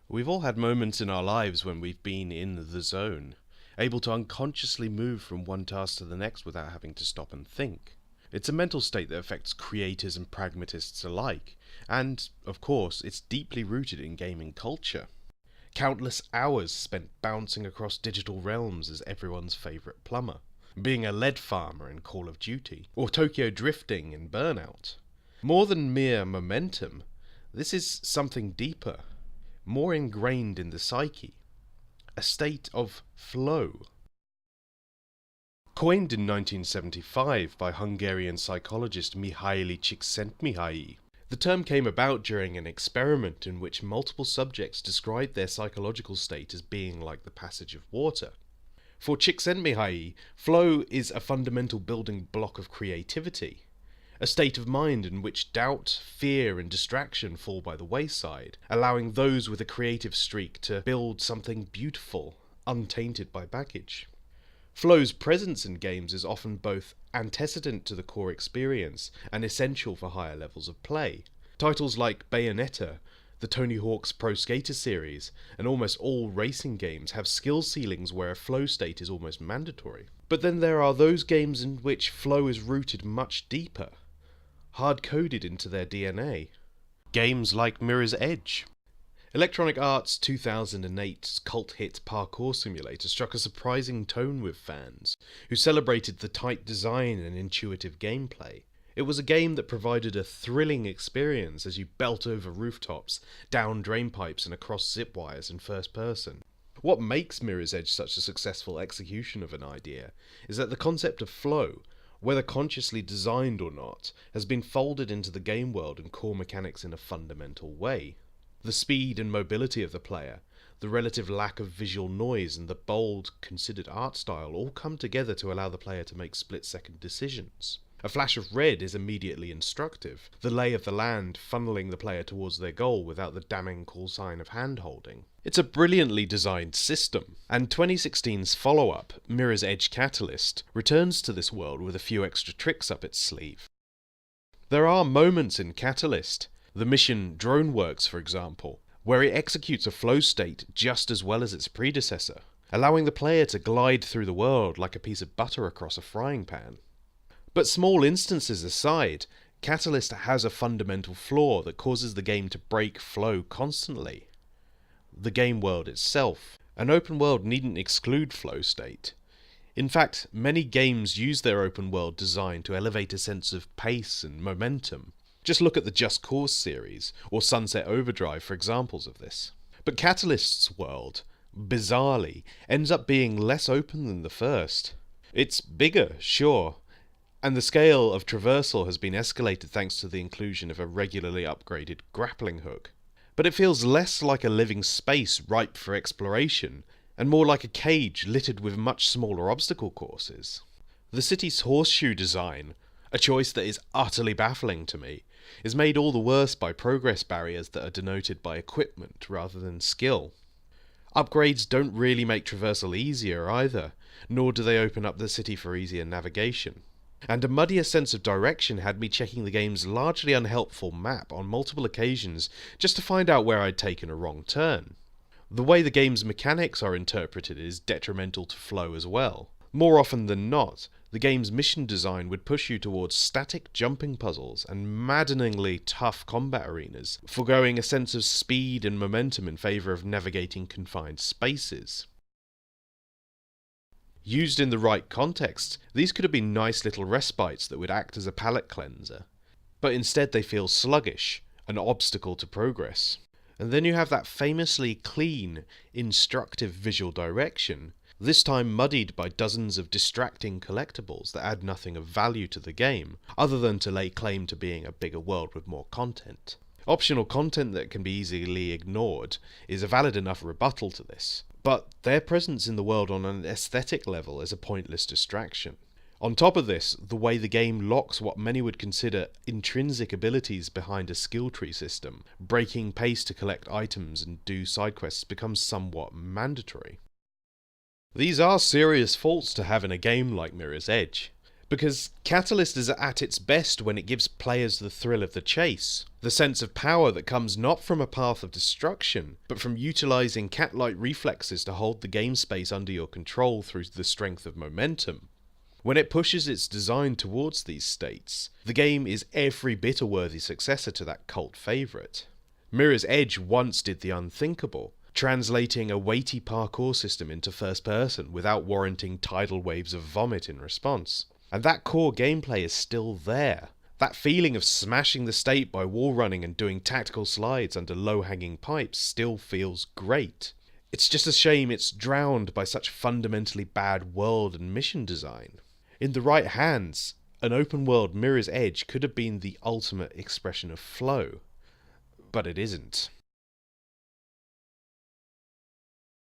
We've all had moments in our lives when we've been in the zone, able to unconsciously move from one task to the next without having to stop and think. It's a mental state that affects creators and pragmatists alike, and, of course, it's deeply rooted in gaming culture. Countless hours spent bouncing across digital realms as everyone's favourite plumber, being a lead farmer in Call of Duty, or Tokyo drifting in Burnout. More than mere momentum, this is something deeper, more ingrained in the psyche, a state of flow. Coined in 1975 by Hungarian psychologist Mihaly Csikszentmihalyi, the term came about during an experiment in which multiple subjects described their psychological state as being like the passage of water. For Csikszentmihalyi, flow is a fundamental building block of creativity, a state of mind in which doubt, fear and distraction fall by the wayside, allowing those with a creative streak to build something beautiful, untainted by baggage. Flow's presence in games is often both antecedent to the core experience and essential for higher levels of play. Titles like Bayonetta, the Tony Hawk's Pro Skater series, and almost all racing games have skill ceilings where a flow state is almost mandatory. But then there are those games in which flow is rooted much deeper, hard-coded into their DNA. Games like Mirror's Edge. Electronic Arts' 2008 cult hit parkour simulator struck a surprising tone with fans, who celebrated the tight design and intuitive gameplay. It was a game that provided a thrilling experience as you belt over rooftops, down drainpipes and across zip wires in first person. What makes Mirror's Edge such a successful execution of an idea is that the concept of flow, whether consciously designed or not, has been folded into the game world and core mechanics in a fundamental way. The speed and mobility of the player, the relative lack of visual noise and the bold, considered art style all come together to allow the player to make split-second decisions. A flash of red is immediately instructive, the lay of the land funneling the player towards their goal without the damning call sign of hand-holding. It's a brilliantly designed system, and 2016's follow-up, Mirror's Edge Catalyst, returns to this world with a few extra tricks up its sleeve. There are moments in Catalyst, the mission Droneworks for example, where it executes a flow state just as well as its predecessor, allowing the player to glide through the world like a piece of butter across a frying pan. But small instances aside, Catalyst has a fundamental flaw that causes the game to break flow constantly. The game world itself. An open world needn't exclude flow state. In fact, many games use their open world design to elevate a sense of pace and momentum. Just look at the Just Cause series, or Sunset Overdrive for examples of this. But Catalyst's world, bizarrely, ends up being less open than the first. It's bigger, sure, and the scale of traversal has been escalated thanks to the inclusion of a regularly upgraded grappling hook. But it feels less like a living space ripe for exploration, and more like a cage littered with much smaller obstacle courses. The city's horseshoe design, a choice that is utterly baffling to me, is made all the worse by progress barriers that are denoted by equipment rather than skill. Upgrades don't really make traversal easier either, nor do they open up the city for easier navigation. And a muddier sense of direction had me checking the game's largely unhelpful map on multiple occasions just to find out where I'd taken a wrong turn. The way the game's mechanics are interpreted is detrimental to flow as well. More often than not, the game's mission design would push you towards static jumping puzzles and maddeningly tough combat arenas, foregoing a sense of speed and momentum in favour of navigating confined spaces. Used in the right context, these could have been nice little respites that would act as a palate cleanser. But instead they feel sluggish, an obstacle to progress. And then you have that famously clean, instructive visual direction, this time muddied by dozens of distracting collectibles that add nothing of value to the game, other than to lay claim to being a bigger world with more content. Optional content that can be easily ignored is a valid enough rebuttal to this, but their presence in the world on an aesthetic level is a pointless distraction. On top of this, the way the game locks what many would consider intrinsic abilities behind a skill tree system, breaking pace to collect items and do side quests, becomes somewhat mandatory. These are serious faults to have in a game like Mirror's Edge, Because Catalyst is at its best when it gives players the thrill of the chase, the sense of power that comes not from a path of destruction, but from utilising cat-like reflexes to hold the game space under your control through the strength of momentum. When it pushes its design towards these states, the game is every bit a worthy successor to that cult favourite. Mirror's Edge once did the unthinkable, translating a weighty parkour system into first person without warranting tidal waves of vomit in response. And that core gameplay is still there. That feeling of smashing the state by wall running and doing tactical slides under low-hanging pipes still feels great. It's just a shame it's drowned by such fundamentally bad world and mission design. In the right hands, an open-world Mirror's Edge could have been the ultimate expression of flow. But it isn't.